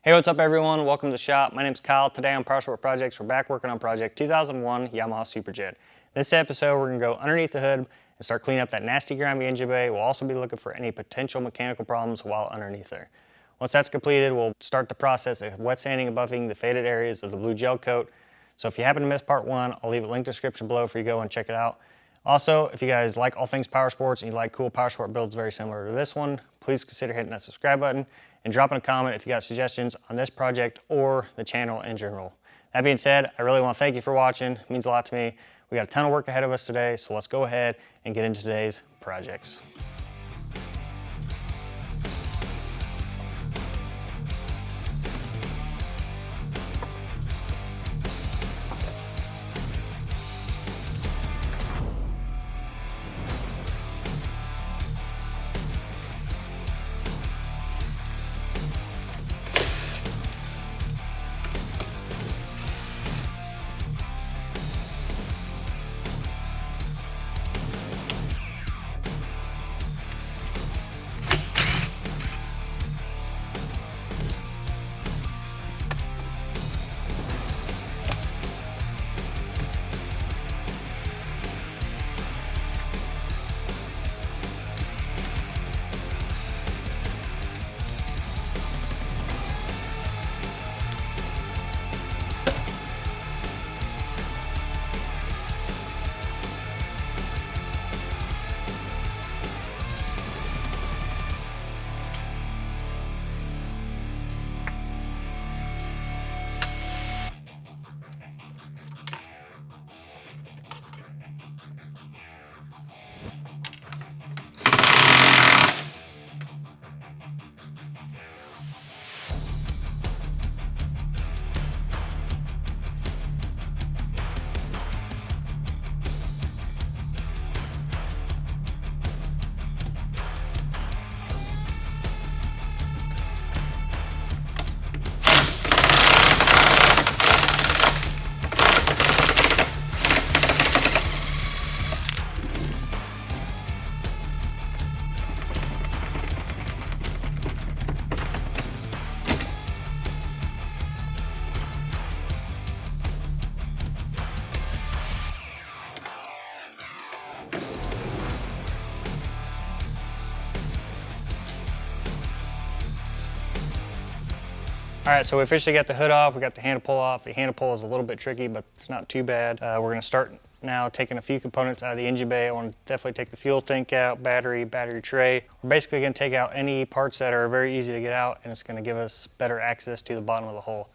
Hey, what's up everyone? Welcome to the shop. My name's Kyle. Today on Powersport Projects, we're back working on Project 2001 Yamaha Superjet. This episode, we're gonna go underneath the hood and start cleaning up that nasty grimy engine bay. We'll also be looking for any potential mechanical problems while underneath there. Once that's completed, we'll start the process of wet sanding and buffing the faded areas of the blue gel coat. So if you happen to miss part one, I'll leave a link in the description below for you to go and check it out. Also, if you guys like all things power sports and you like cool power sport builds very similar to this one, please consider hitting that subscribe button and dropping a comment if you got suggestions on this project or the channel in general. That being said, I really want to thank you for watching. It means a lot to me. We got a ton of work ahead of us today, so let's go ahead and get into today's projects. All right, so we officially got the hood off, we got the handle pull off. The handle pull is a little bit tricky, but it's not too bad. We're gonna start now taking a few components out of the engine bay. I want to definitely take the fuel tank out, battery tray. We're basically gonna take out any parts that are very easy to get out, and it's gonna give us better access to the bottom of the hull.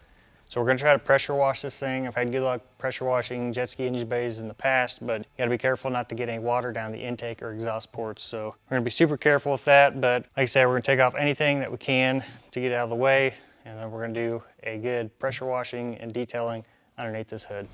So we're gonna try to pressure wash this thing. I've had good luck pressure washing jet ski engine bays in the past, but you gotta be careful not to get any water down the intake or exhaust ports. So we're gonna be super careful with that, but like I said, we're gonna take off anything that we can to get out of the way. And then we're going to do a good pressure washing and detailing underneath this hood.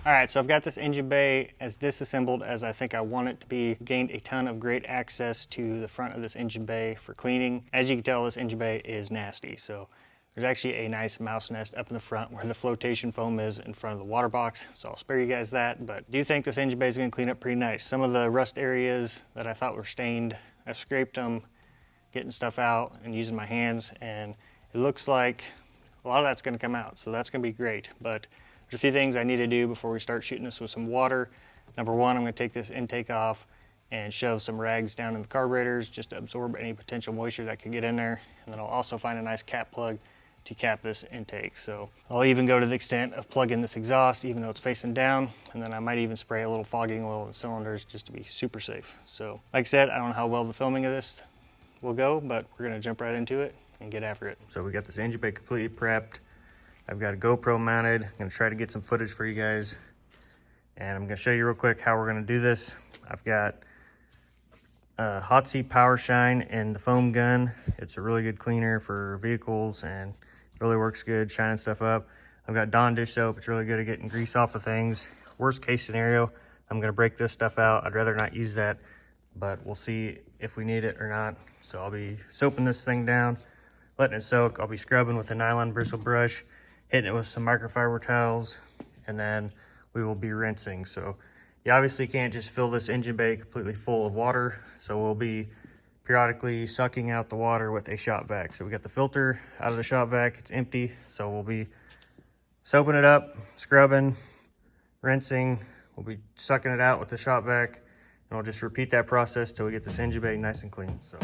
All right, so I've got this engine bay as disassembled as I think I want it to be. Gained a ton of great access to the front of this engine bay for cleaning. As you can tell, this engine bay is nasty. So there's actually a nice mouse nest up in the front where the flotation foam is in front of the water box. So I'll spare you guys that, but I do think this engine bay is gonna clean up pretty nice. Some of the rust areas that I thought were stained, I've scraped them, getting stuff out and using my hands, and it looks like a lot of that's gonna come out. So that's gonna be great. But there's a few things I need to do before we start shooting this with some water. Number one, I'm going to take this intake off and shove some rags down in the carburetors just to absorb any potential moisture that could get in there. And then I'll also find a nice cap plug to cap this intake. So I'll even go to the extent of plugging this exhaust even though it's facing down, and then I might even spray a little fogging oil in the cylinders just to be super safe. So like I said, I don't know how well the filming of this will go, but we're going to jump right into it and get after it. So we got this engine bay completely prepped. I've got a GoPro mounted. I'm gonna try to get some footage for you guys. And I'm gonna show you real quick how we're gonna do this. I've got a hot seat power shine and the foam gun. It's a really good cleaner for vehicles and it really works good shining stuff up. I've got Dawn dish soap. It's really good at getting grease off of things. Worst case scenario, I'm gonna break this stuff out. I'd rather not use that, but we'll see if we need it or not. So I'll be soaping this thing down, letting it soak. I'll be scrubbing with a nylon bristle brush, hitting it with some microfiber towels, and then we will be rinsing. So you obviously can't just fill this engine bay completely full of water. So we'll be periodically sucking out the water with a shop vac. So we got the filter out of the shop vac, it's empty. So we'll be soaping it up, scrubbing, rinsing. We'll be sucking it out with the shop vac, and we'll just repeat that process till we get this engine bay nice and clean. So.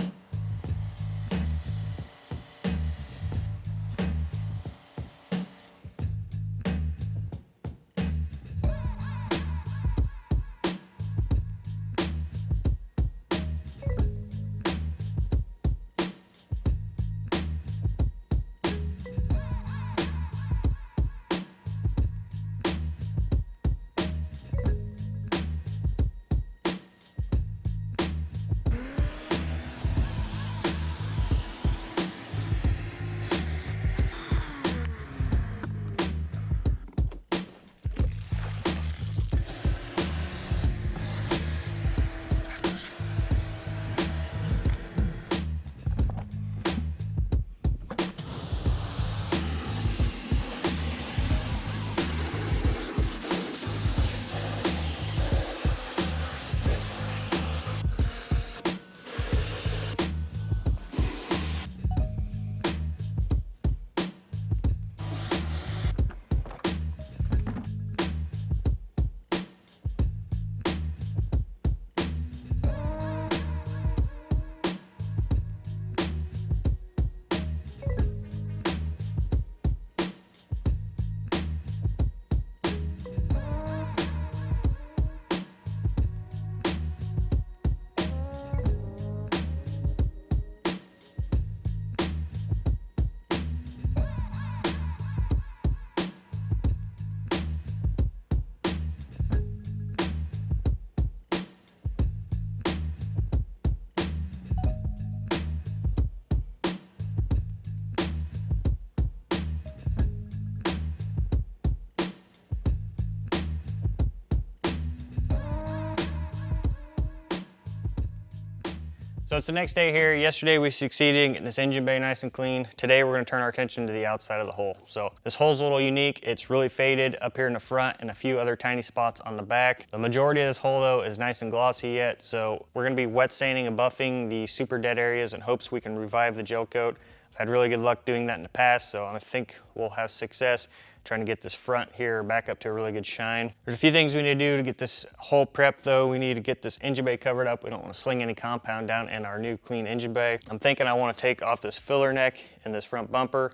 So it's the next day here. Yesterday we succeeded in getting this engine bay nice and clean. Today we're gonna turn our attention to the outside of the hull. So this hull's a little unique. It's really faded up here in the front and a few other tiny spots on the back. The majority of this hull though is nice and glossy yet. So we're gonna be wet sanding and buffing the super dead areas in hopes we can revive the gel coat. I've had really good luck doing that in the past, so I think we'll have success trying to get this front here back up to a really good shine. There's a few things we need to do to get this hull prepped though. We need to get this engine bay covered up. We don't want to sling any compound down in our new clean engine bay. I'm thinking I want to take off this filler neck and this front bumper.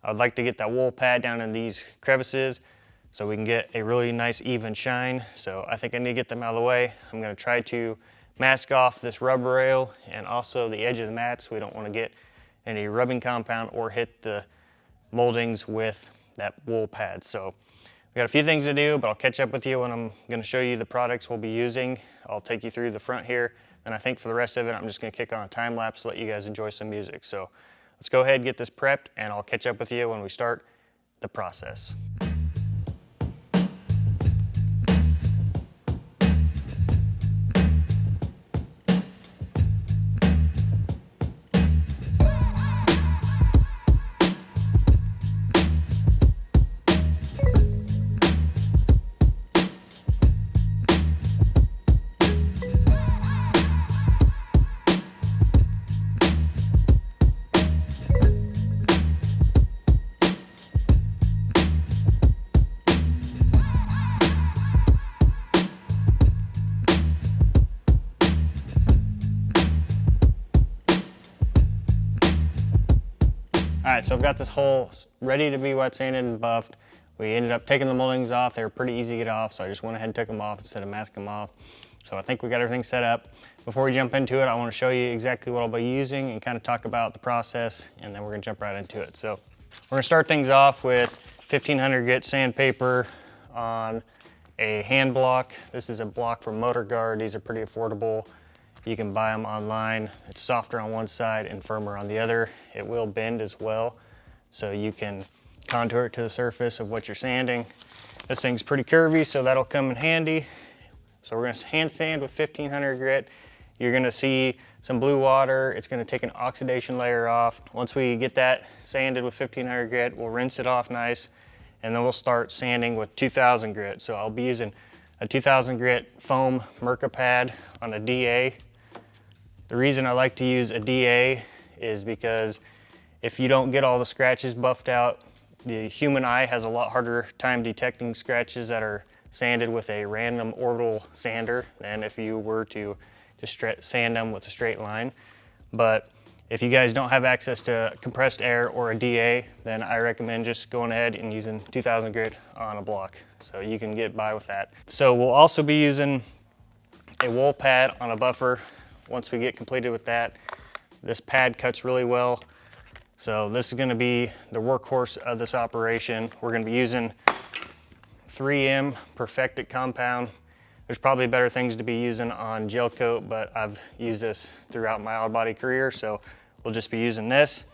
I'd like to get that wool pad down in these crevices so we can get a really nice even shine. So I think I need to get them out of the way. I'm going to try to mask off this rubber rail and also the edge of the mats. We don't want to get any rubbing compound or hit the moldings with that wool pad. So we got a few things to do, but I'll catch up with you when I'm going to show you the products we'll be using. I'll take you through the front here, and I think for the rest of it, I'm just going to kick on a time lapse to let you guys enjoy some music. So let's go ahead and get this prepped, and I'll catch up with you when we start the process. All right, so I've got this hole ready to be wet sanded and buffed. We ended up taking the moldings off. They were pretty easy to get off, so I just went ahead and took them off instead of masking them off. So I think we got everything set up. Before we jump into it, I want to show you exactly what I'll be using and kind of talk about the process, and then we're going to jump right into it. So we're going to start things off with 1500 grit sandpaper on a hand block. This is a block from Motor Guard. These are pretty affordable. You can buy them online. It's softer on one side and firmer on the other. It will bend as well, so you can contour it to the surface of what you're sanding. This thing's pretty curvy, so that'll come in handy. So we're gonna hand sand with 1500 grit. You're gonna see some blue water. It's gonna take an oxidation layer off. Once we get that sanded with 1500 grit, we'll rinse it off nice, and then we'll start sanding with 2000 grit. So I'll be using a 2000 grit foam Mirka pad on a DA. The reason I like to use a DA is because if you don't get all the scratches buffed out, the human eye has a lot harder time detecting scratches that are sanded with a random orbital sander than if you were to just sand them with a straight line. But if you guys don't have access to compressed air or a DA, then I recommend just going ahead and using 2000 grit on a block. So you can get by with that. So we'll also be using a wool pad on a buffer. Once we get completed with that, this pad cuts really well. So this is going to be the workhorse of this operation. We're going to be using 3M Perfected compound. There's probably better things to be using on gel coat, but I've used this throughout my auto body career, so we'll just be using this.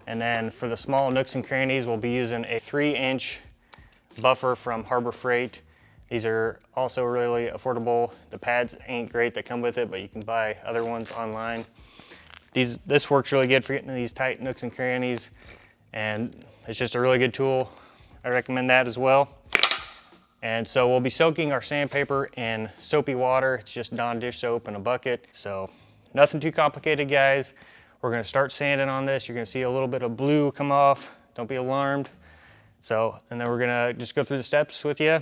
And then for the small nooks and crannies, we'll be using a 3-inch buffer from Harbor Freight. These are also really affordable. The pads ain't great that come with it, but you can buy other ones online. This works really good for getting to these tight nooks and crannies, and it's just a really good tool. I recommend that as well. And so we'll be soaking our sandpaper in soapy water. It's just Dawn dish soap in a bucket. So nothing too complicated, guys. We're gonna start sanding on this. You're gonna see a little bit of blue come off. Don't be alarmed. So, and then we're gonna just go through the steps with you.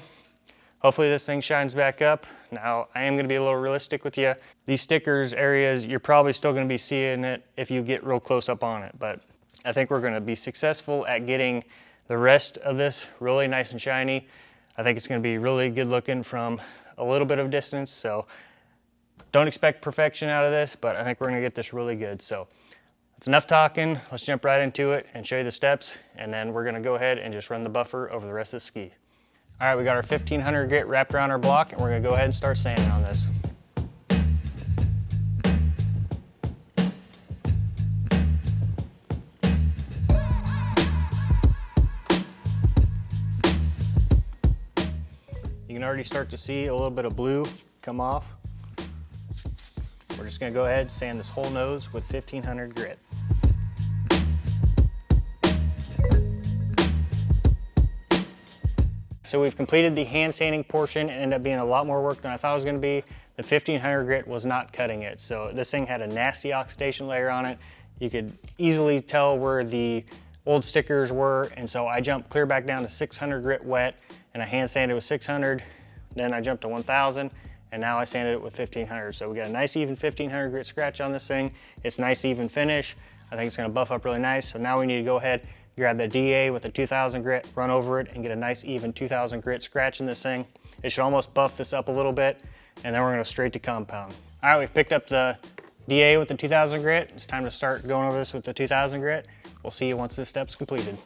Hopefully this thing shines back up. Now, I am gonna be a little realistic with you. These stickers areas, you're probably still gonna be seeing it if you get real close up on it, but I think we're gonna be successful at getting the rest of this really nice and shiny. I think it's gonna be really good looking from a little bit of distance, so don't expect perfection out of this, but I think we're gonna get this really good. So it's enough talking. Let's jump right into it and show you the steps, and then we're gonna go ahead and just run the buffer over the rest of the ski. All right, we got our 1500 grit wrapped around our block, and we're gonna go ahead and start sanding on this. You can already start to see a little bit of blue come off. We're just gonna go ahead and sand this whole nose with 1500 grit. So we've completed the hand sanding portion. It ended up being a lot more work than I thought it was gonna be. The 1500 grit was not cutting it. So this thing had a nasty oxidation layer on it. You could easily tell where the old stickers were. And so I jumped clear back down to 600 grit wet, and I hand sanded with 600. Then I jumped to 1000, and now I sanded it with 1500. So we got a nice even 1500 grit scratch on this thing. It's nice even finish. I think it's gonna buff up really nice. So now we need to go ahead, grab the DA with the 2000 grit, run over it, and get a nice even 2000 grit scratch in this thing. It should almost buff this up a little bit, and then we're gonna straight to compound. All right, we've picked up the DA with the 2000 grit. It's time to start going over this with the 2000 grit. We'll see you once this step's completed.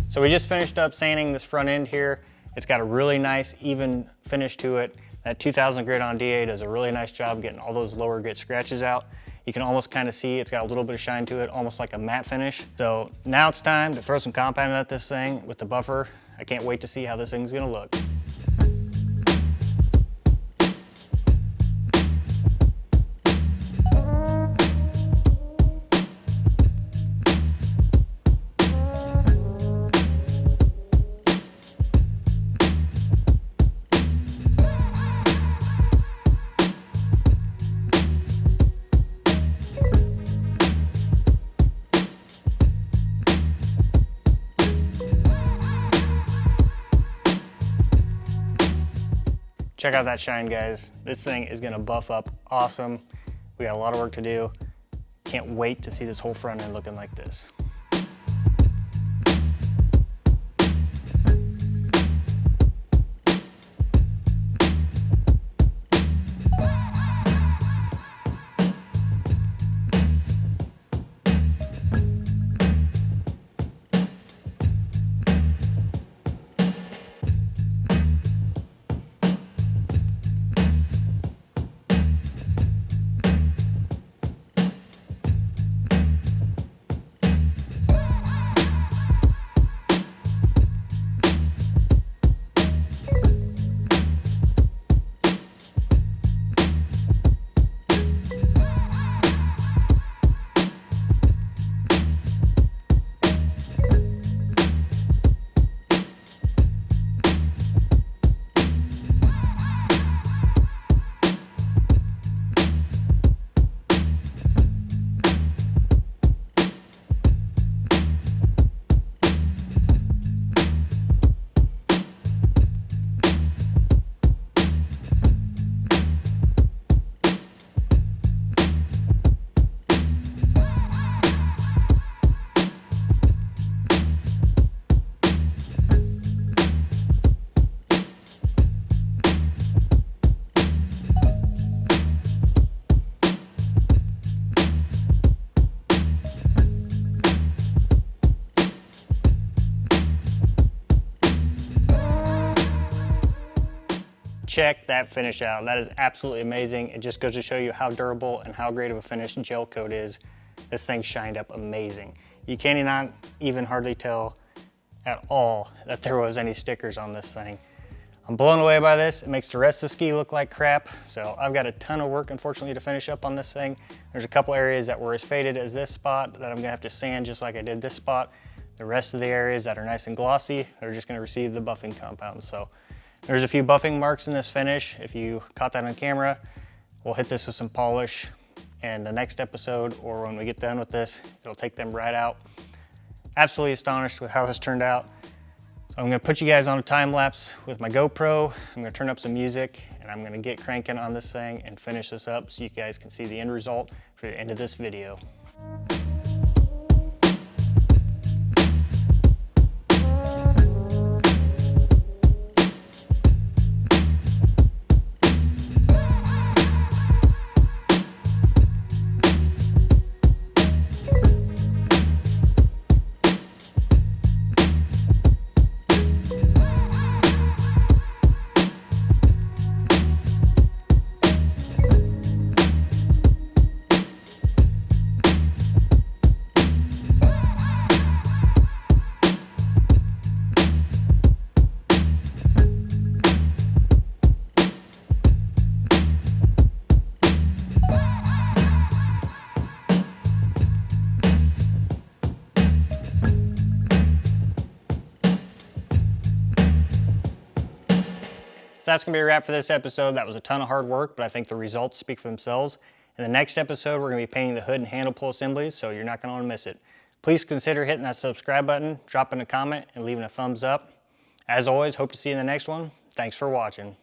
So we just finished up sanding this front end here. It's got a really nice even finish to it. That 2000 grit on DA does a really nice job getting all those lower grit scratches out. You can almost kind of see it's got a little bit of shine to it, almost like a matte finish. So now it's time to throw some compound at this thing with the buffer. I can't wait to see how this thing's gonna look. Check out that shine, guys. This thing is gonna buff up awesome. We got a lot of work to do. Can't wait to see this whole front end looking like this. Check that finish out. That is absolutely amazing. It just goes to show you how durable and how great of a finish gel coat is. This thing shined up amazing. You cannot even hardly tell at all that there was any stickers on this thing. I'm blown away by this. It makes the rest of the ski look like crap. So I've got a ton of work, unfortunately, to finish up on this thing. There's a couple areas that were as faded as this spot that I'm gonna have to sand just like I did this spot. The rest of the areas that are nice and glossy, they're just gonna receive the buffing compound. So there's a few buffing marks in this finish. If you caught that on camera, we'll hit this with some polish, and the next episode, or when we get done with this, it'll take them right out. Absolutely astonished with how this turned out. So I'm gonna put you guys on a time lapse with my GoPro. I'm gonna turn up some music, and I'm gonna get cranking on this thing and finish this up so you guys can see the end result for the end of this video. So that's gonna be a wrap for this episode. That was a ton of hard work, but I think the results speak for themselves. In the next episode, we're gonna be painting the hood and handle pull assemblies, so you're not gonna wanna miss it. Please consider hitting that subscribe button, dropping a comment, and leaving a thumbs up. As always, hope to see you in the next one. Thanks for watching.